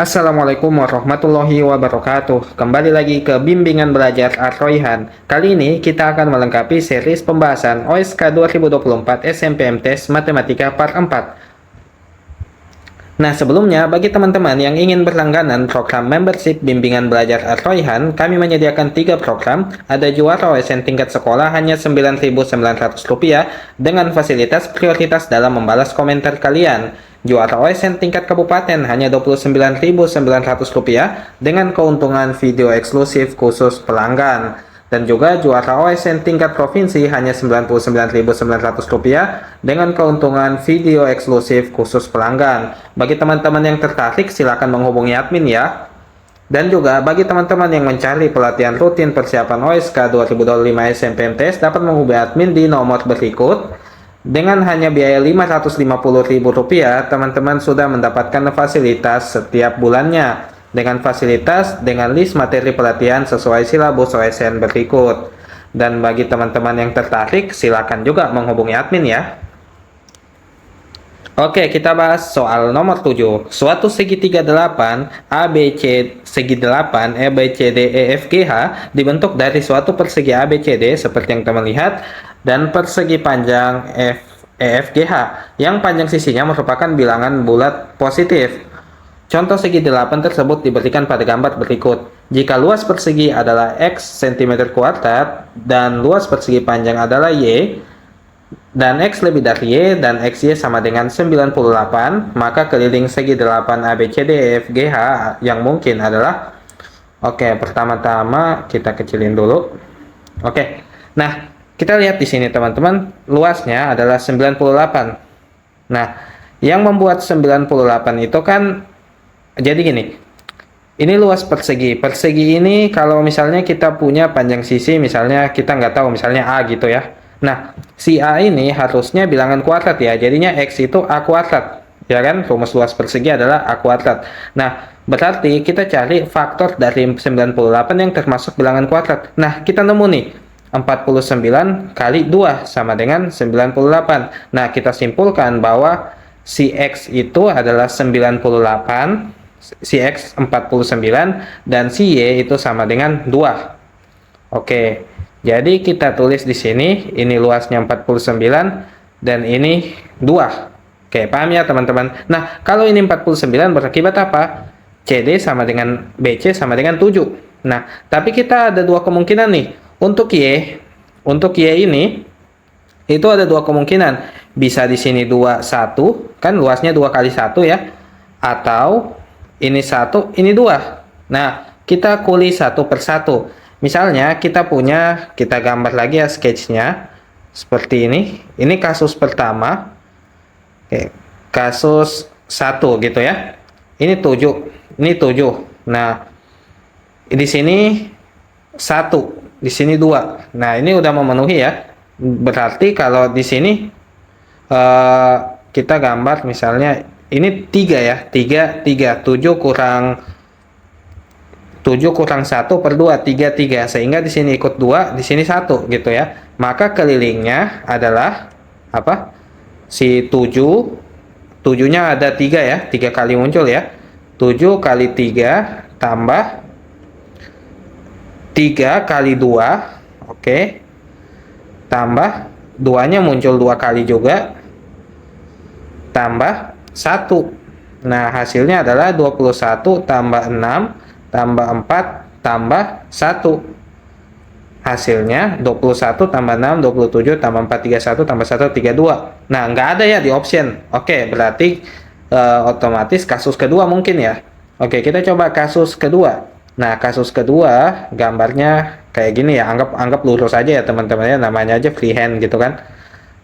Assalamualaikum warahmatullahi wabarakatuh. Kembali lagi ke Bimbingan Belajar Ar-Royhan. Kali ini kita akan melengkapi series pembahasan OSK 2024 SNMPTN Matematika Part 4. Nah, sebelumnya bagi teman-teman yang ingin berlangganan program membership Bimbingan Belajar Ar-Royhan, kami menyediakan 3 program. Ada juara OSN tingkat sekolah hanya Rp9.900 dengan fasilitas prioritas dalam membalas komentar kalian. Juara OSN tingkat kabupaten hanya Rp29.900 dengan keuntungan video eksklusif khusus pelanggan. Dan juga juara OSN tingkat provinsi hanya Rp99.900 dengan keuntungan video eksklusif khusus pelanggan. Bagi teman-teman yang tertarik, silakan menghubungi admin ya. Dan juga bagi teman-teman yang mencari pelatihan rutin persiapan OSK 2025 SNMPTN dapat menghubungi admin di nomor berikut. Dengan hanya biaya Rp550.000, teman-teman sudah mendapatkan fasilitas setiap bulannya. Dengan fasilitas, dengan list materi pelatihan sesuai silabus OSN berikut. Dan bagi teman-teman yang tertarik, silakan juga menghubungi admin ya. Oke, kita bahas soal nomor 7. Suatu segitiga 8, ABC segi 8, EBCD, EFGH dibentuk dari suatu persegi ABCD seperti yang teman lihat dan persegi panjang EFGH yang panjang sisinya merupakan bilangan bulat positif. Contoh segi 8 tersebut diberikan pada gambar berikut. Jika luas persegi adalah X cm kuadrat dan luas persegi panjang adalah Y, dan X lebih dari Y dan XY sama dengan 98, maka keliling segi 8 ABCD EFGH yang mungkin adalah, oke, pertama-tama kita kecilin dulu. Oke, nah kita lihat di sini teman-teman, luasnya adalah 98. Nah, yang membuat 98 itu kan, jadi gini, ini luas persegi. Persegi ini kalau misalnya kita punya panjang sisi, misalnya kita nggak tahu, misalnya A gitu ya. Nah, si A ini harusnya bilangan kuadrat ya, jadinya X itu A kuadrat. Ya kan, rumus luas persegi adalah A kuadrat. Nah, berarti kita cari faktor dari 98 yang termasuk bilangan kuadrat. Nah, kita nemu nih, 49 kali 2 sama dengan 98. Nah, kita simpulkan bahwa si X itu adalah 98, si X 49, dan si Y itu sama dengan 2. Oke, jadi kita tulis di sini, ini luasnya 49, dan ini 2. Oke, paham ya teman-teman? Nah, kalau ini 49 berakibat apa? CD sama dengan BC sama dengan 7. Nah, tapi kita ada dua kemungkinan nih. Untuk Y ini, itu ada dua kemungkinan. Bisa di sini 2, 1, kan luasnya 2 kali 1 ya. Atau ini 1, ini 2. Nah, kita kulis satu per satu. Misalnya kita gambar lagi ya sketchnya seperti ini. Ini kasus pertama. Oke, kasus 1 gitu ya. Ini 7, ini 7. Nah, di sini 1, di sini 2. Nah, ini udah memenuhi ya. Berarti kalau di sini kita gambar misalnya ini 3 ya, 3, 7 kurang 1 per 2, 3, sehingga di sini ikut 2, di sini 1 gitu ya. Maka kelilingnya adalah apa? Si 7-nya ada 3 ya, 3 kali muncul ya. 7 kali 3 tambah 3 kali 2, oke. Tambah 2-nya muncul 2 kali juga, tambah 1. Nah, hasilnya adalah 21 tambah 6 tambah 4 tambah 1. Hasilnya 21 tambah 6, 27 tambah 4, 31 tambah 1, 32. Nah, nggak ada ya di option. Oke, berarti otomatis kasus kedua mungkin ya. Oke, kita coba kasus kedua. Nah, kasus kedua gambarnya kayak gini ya. Anggap lurus aja ya teman-teman ya. Namanya aja freehand gitu kan.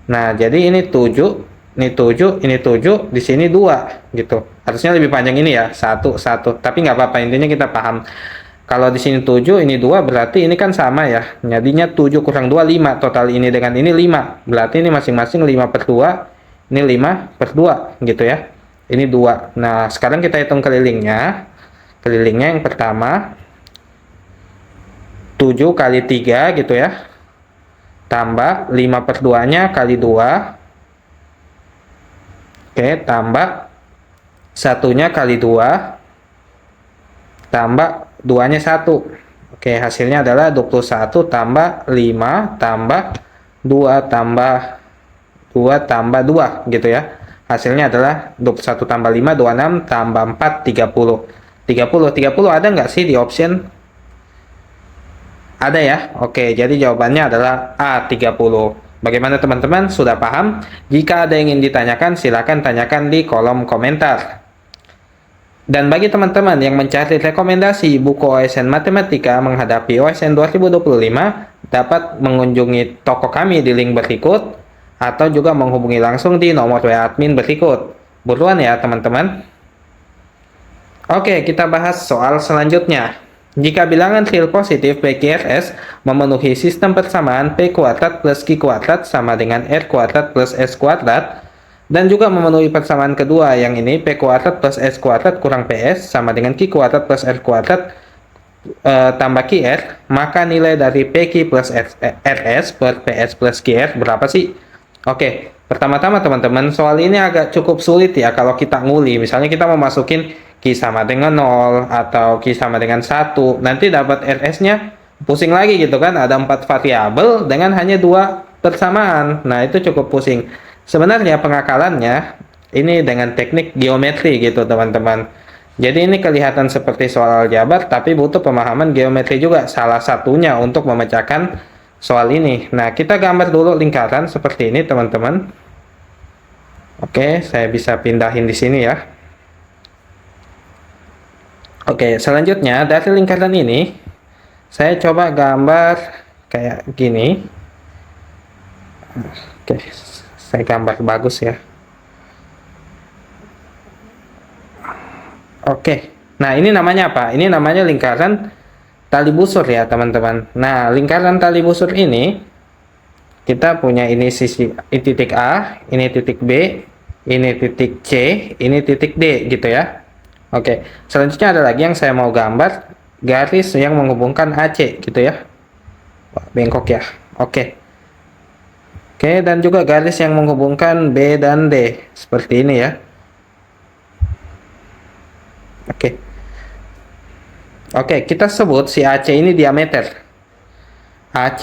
Nah, jadi ini 7, ini 7, ini 7, di sini 2 gitu. Harusnya lebih panjang ini ya, 1, 1. Tapi nggak apa-apa, intinya kita paham. Kalau di sini 7, ini 2, berarti ini kan sama ya. Jadinya 7 kurang 2, 5. Total ini dengan ini 5. Berarti ini masing-masing 5 per 2. Ini 5 per 2 gitu ya. Ini 2. Nah, sekarang kita hitung kelilingnya. Kelilingnya yang pertama 7 kali 3 gitu ya. Tambah 5 per 2-nya kali 2. Oke, tambah satunya kali 2. tambah 2-nya 1. Oke, hasilnya adalah 21 tambah 5 tambah 2 tambah 2 tambah 2 gitu ya. Hasilnya adalah 21 tambah 5, 26 tambah 4, 30. 30 ada nggak sih di option? Ada ya? Oke, jadi jawabannya adalah A, 30. Bagaimana teman-teman? Sudah paham? Jika ada yang ingin ditanyakan, silakan tanyakan di kolom komentar. Dan bagi teman-teman yang mencari rekomendasi buku OSN Matematika menghadapi OSN 2025, dapat mengunjungi toko kami di link berikut, atau juga menghubungi langsung di nomor WA admin berikut. Buruan ya teman-teman. Oke, kita bahas soal selanjutnya. Jika bilangan real positif PQRS memenuhi sistem persamaan P kuadrat plus Q kuadrat sama dengan R kuadrat plus S kuadrat, dan juga memenuhi persamaan kedua yang ini P kuadrat plus S kuadrat kurang PS sama dengan Q kuadrat plus R kuadrat tambah QR, maka nilai dari PQ plus RS per PS plus QR berapa sih? Oke, pertama-tama teman-teman, soal ini agak cukup sulit ya kalau kita nguli. Misalnya kita mau masukin Q sama dengan 0 atau Q sama dengan 1, nanti dapat RS-nya pusing lagi gitu kan, ada 4 variabel dengan hanya 2 persamaan. Nah, itu cukup pusing. Sebenarnya pengakalannya ini dengan teknik geometri gitu teman-teman. Jadi ini kelihatan seperti soal aljabar, tapi butuh pemahaman geometri juga salah satunya untuk memecahkan soal ini. Nah, kita gambar dulu lingkaran seperti ini teman-teman. Oke, saya bisa pindahin di sini ya. Oke, selanjutnya dari lingkaran ini saya coba gambar kayak gini. Oke, saya gambar bagus ya. Oke, nah ini namanya apa? Ini namanya lingkaran tali busur ya teman-teman. Nah, lingkaran tali busur ini kita punya ini sisi ini titik A, ini titik B, ini titik C, ini titik D gitu ya. Oke, selanjutnya ada lagi yang saya mau gambar garis yang menghubungkan AC gitu ya. Wah, bengkok ya. Oke. Oke, dan juga garis yang menghubungkan B dan D seperti ini ya. Oke. Oke, kita sebut si AC ini diameter. AC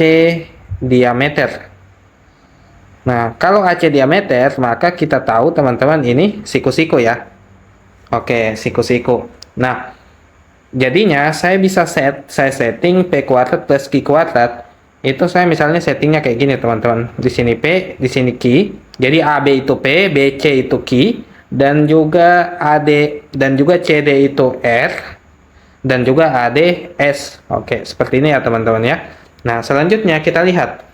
diameter. Nah, kalau AC diameter, maka kita tahu teman-teman ini siku-siku ya. Oke, siku-siku. Nah, jadinya saya bisa saya setting P kuadrat plus Q kuadrat. Itu saya misalnya settingnya kayak gini teman-teman. Di sini P, di sini Q. Jadi AB itu P, BC itu Q, dan juga AD dan juga CD itu R, dan juga AD S. Oke, seperti ini ya teman-teman ya. Nah, selanjutnya kita lihat.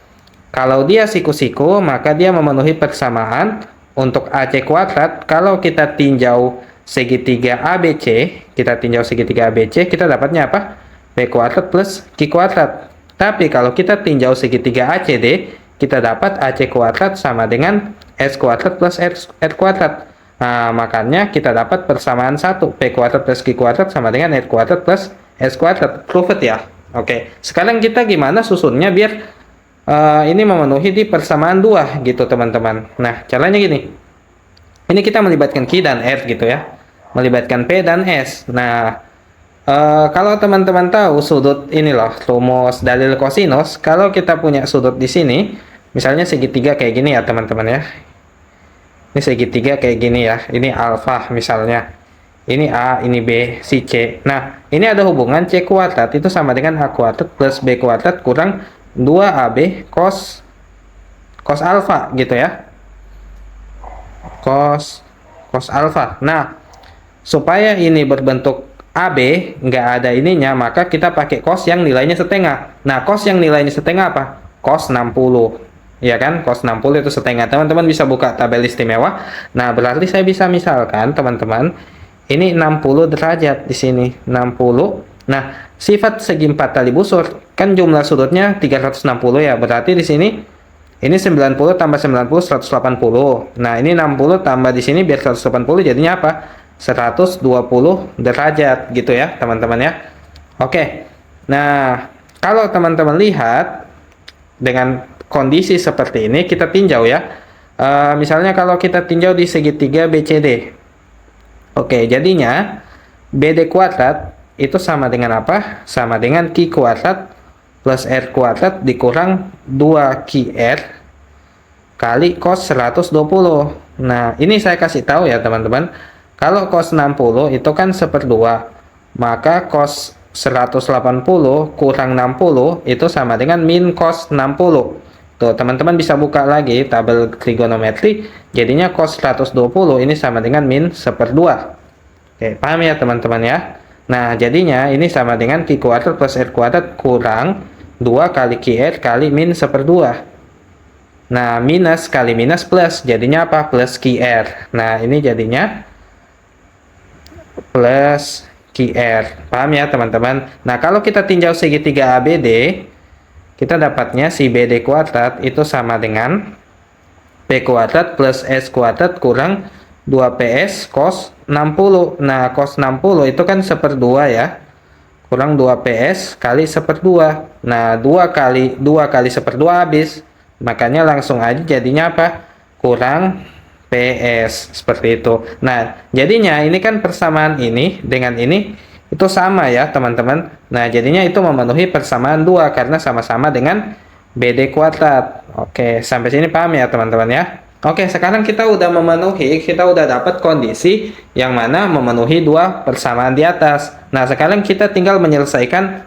Kalau dia siku-siku, maka dia memenuhi persamaan untuk AC kuadrat. Kalau kita tinjau segitiga ABC, kita dapatnya apa? P kuadrat plus Q kuadrat. Tapi kalau kita tinjau segitiga ACD, kita dapat AC kuadrat sama dengan S kuadrat plus R kuadrat. Nah, makanya kita dapat persamaan 1, P kuadrat plus Q kuadrat sama dengan R kuadrat plus S kuadrat. Proved ya. Oke, sekarang kita gimana susunnya biar ini memenuhi di persamaan 2 gitu teman-teman. Nah, caranya gini. Ini kita melibatkan Q dan R gitu ya. Melibatkan P dan S. Nah, kalau teman-teman tahu sudut ini loh, rumus dalil kosinus, kalau kita punya sudut di sini, misalnya segitiga kayak gini ya teman-teman ya. Ini segitiga kayak gini ya. Ini alfa misalnya. Ini A, ini B, si C. Nah, ini ada hubungan C kuadrat itu sama dengan A kuadrat plus B kuadrat kurang 2AB cos alfa gitu ya. Cos alfa. Nah, supaya ini berbentuk AB nggak ada ininya, maka kita pakai cos yang nilainya setengah. Nah, cos yang nilainya setengah apa? Cos 60. Ya kan? Cos 60 itu setengah. Teman-teman bisa buka tabel istimewa. Nah, berarti saya bisa misalkan, teman-teman, ini 60 derajat di sini. 60. Nah, sifat segi 4 tali busur, kan jumlah sudutnya 360 ya. Berarti di sini ini 90 tambah 90 180. Nah, ini 60 tambah di sini biar 180 jadinya apa? 120 derajat gitu ya teman-teman ya. Oke, nah kalau teman-teman lihat dengan kondisi seperti ini kita tinjau ya. Misalnya kalau kita tinjau di segitiga BCD, oke, jadinya BD kuadrat itu sama dengan apa? Sama dengan Q kuadrat plus R kuadrat dikurang 2QR kali cos 120. Nah, ini saya kasih tahu ya teman-teman. Kalau cos 60 itu kan 1/2. Maka cos 180 kurang 60 itu sama dengan min cos 60. Tuh, teman-teman bisa buka lagi tabel trigonometri. Jadinya cos 120 ini sama dengan min 1/2. Oke, paham ya teman-teman ya? Nah, jadinya ini sama dengan Q kuadrat plus R kuadrat kurang 2 kali QR kali min 1/2. Nah, minus kali minus plus, jadinya apa? Plus QR. Nah, ini jadinya plus QR. Paham ya teman-teman? Nah, kalau kita tinjau segitiga ABD, kita dapatnya si BD kuadrat itu sama dengan P kuadrat plus S kuadrat kurang 2PS cos 60. Nah, cos 60 itu kan 1/2 ya. Kurang 2PS kali 1/2. Nah, 2 kali 1/2 habis. Makanya langsung aja jadinya apa? Kurang PS. Seperti itu. Nah, jadinya ini kan persamaan ini dengan ini itu sama ya, teman-teman. Nah, jadinya itu memenuhi persamaan 2 karena sama-sama dengan BD kuadrat. Oke, sampai sini paham ya, teman-teman ya? Oke, sekarang kita udah dapat kondisi yang mana memenuhi 2 persamaan di atas. Nah, sekarang kita tinggal menyelesaikan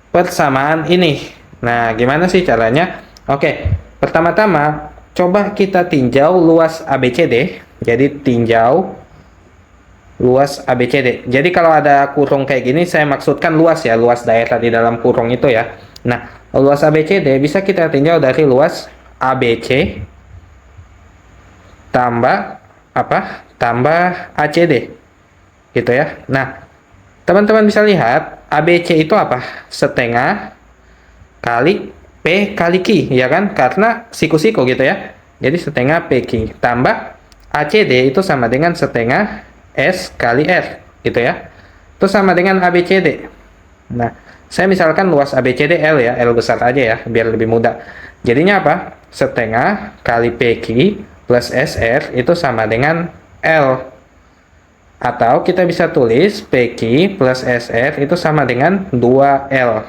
persamaan ini. Nah, gimana sih caranya? Oke, pertama-tama coba kita tinjau luas ABCD. Jadi tinjau luas ABCD. Jadi kalau ada kurung kayak gini, saya maksudkan luas ya, luas daerah di dalam kurung itu ya. Nah, luas ABCD bisa kita tinjau dari luas ABC tambah apa? Tambah ACD. Gitu ya. Nah, teman-teman bisa lihat ABC itu apa? Setengah kali P kali Q, ya kan? Karena siku-siku gitu ya. Jadi setengah PQ tambah ACD itu sama dengan setengah S kali R, gitu ya. Itu sama dengan ABCD. Nah, saya misalkan luas ABCD L ya, L besar aja ya, biar lebih mudah. Jadinya apa? Setengah kali PQ plus SR itu sama dengan L. Atau kita bisa tulis PQ plus SR itu sama dengan 2L.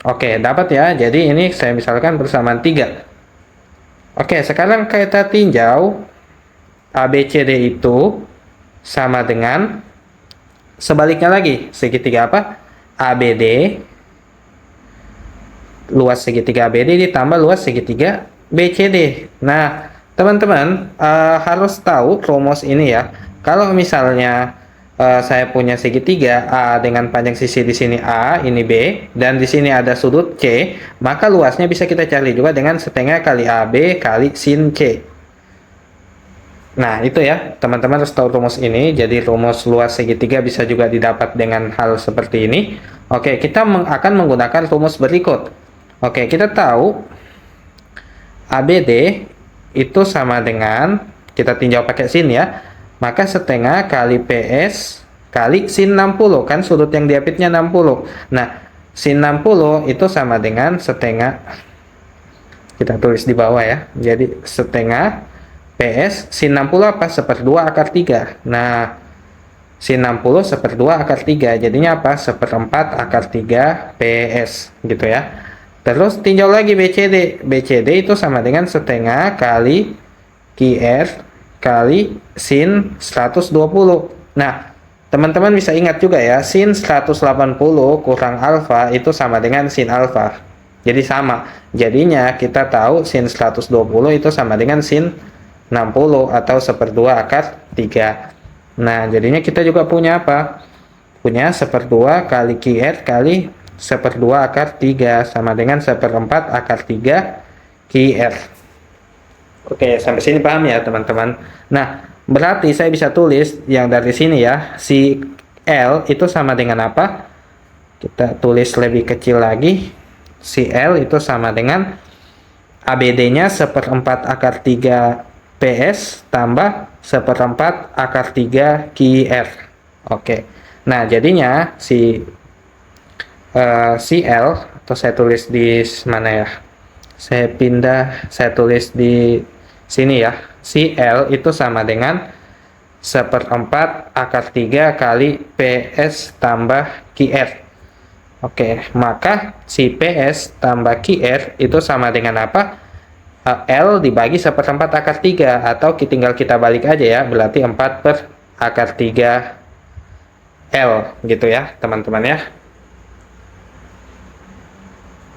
Oke, dapat ya. Jadi ini saya misalkan persamaan 3. Oke, sekarang kita tinjau ABCD itu sama dengan sebaliknya lagi. Segitiga apa? ABD. Luas segitiga ABD ditambah luas segitiga BCD. Nah, teman-teman harus tahu rumus ini ya. Kalau misalnya saya punya segitiga A dengan panjang sisi di sini A, ini B, dan di sini ada sudut C, maka luasnya bisa kita cari juga dengan setengah kali AB kali sin C. Nah, itu ya, teman-teman harus tahu rumus ini. Jadi rumus luas segitiga bisa juga didapat dengan hal seperti ini. Oke, kita akan menggunakan rumus berikut. Oke, kita tahu ABD itu sama dengan, kita tinjau pakai sin ya, maka setengah kali PS kali sin 60, kan sudut yang diapitnya 60. Nah, sin 60 itu sama dengan setengah, kita tulis di bawah ya, jadi setengah PS sin 60 apa? 1/2 akar 3. Nah, sin 60 1/2 akar 3, jadinya apa? 1/4 akar 3 PS, gitu ya. Terus tinjau lagi BCD. BCD itu sama dengan setengah kali QR kali sin 120. Nah, teman-teman bisa ingat juga ya, sin 180 kurang alfa itu sama dengan sin alfa. Jadi sama. Jadinya kita tahu sin 120 itu sama dengan sin 60 atau 1/2 akar 3. Nah, jadinya kita juga punya apa? Punya 1/2 kali QR kali 1/2 akar 3 sama dengan 1/4 akar 3 QR. Oke, sampai sini paham ya teman-teman. Nah, berarti saya bisa tulis yang dari sini ya, si L itu sama dengan apa? Kita tulis lebih kecil lagi. Si L itu sama dengan ABD-nya 1/4 akar 3 PS tambah 1/4 akar 3 QR. Oke. Nah, jadinya si L, atau saya tulis di mana ya? Saya tulis di sini ya. Si L itu sama dengan 1/4 akar 3 kali PS tambah QR. Oke, maka si PS tambah QR itu sama dengan apa? L dibagi 1/4 akar 3, atau tinggal kita balik aja ya, berarti 4 per akar 3 L gitu ya teman-teman ya.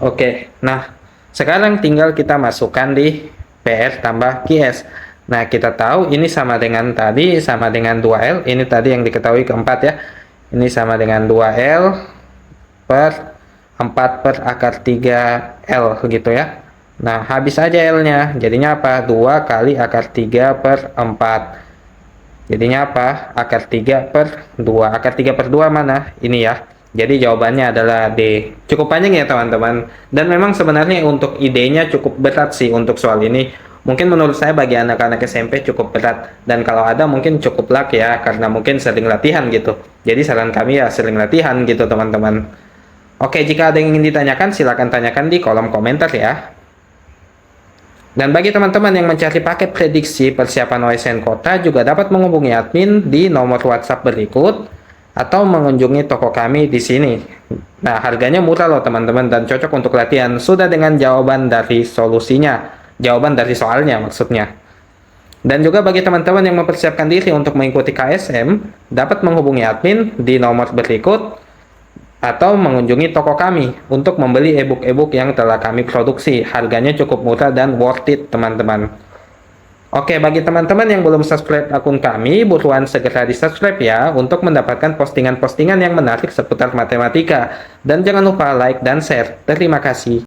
Oke, nah sekarang tinggal kita masukkan di PS tambah QS. Nah, kita tahu ini sama dengan tadi, sama dengan 2L. Ini tadi yang diketahui keempat ya. Ini sama dengan 2L per 4 per akar 3L gitu ya. Nah, habis aja L-nya. Jadinya apa? 2 kali akar 3 per 4. Jadinya apa? Akar 3 per 2. Akar 3 per 2 mana? Ini ya. Jadi jawabannya adalah D. Cukup panjang ya teman-teman. Dan memang sebenarnya untuk idenya cukup berat sih untuk soal ini. Mungkin menurut saya bagi anak-anak SMP cukup berat. Dan kalau ada mungkin cukup luck ya. Karena mungkin sering latihan gitu. Jadi saran kami ya sering latihan gitu teman-teman. Oke, jika ada yang ingin ditanyakan silahkan tanyakan di kolom komentar ya. Dan bagi teman-teman yang mencari paket prediksi persiapan OSN Kota juga dapat menghubungi admin di nomor WhatsApp berikut atau mengunjungi toko kami di sini. Nah, harganya murah loh teman-teman dan cocok untuk latihan sudah dengan jawaban dari solusinya, jawaban dari soalnya maksudnya. Dan juga bagi teman-teman yang mempersiapkan diri untuk mengikuti KSM, dapat menghubungi admin di nomor berikut atau mengunjungi toko kami untuk membeli e-book yang telah kami produksi. Harganya cukup murah dan worth it teman-teman. Oke, bagi teman-teman yang belum subscribe akun kami, buruan segera di subscribe ya untuk mendapatkan postingan-postingan yang menarik seputar matematika. Dan jangan lupa like dan share. Terima kasih.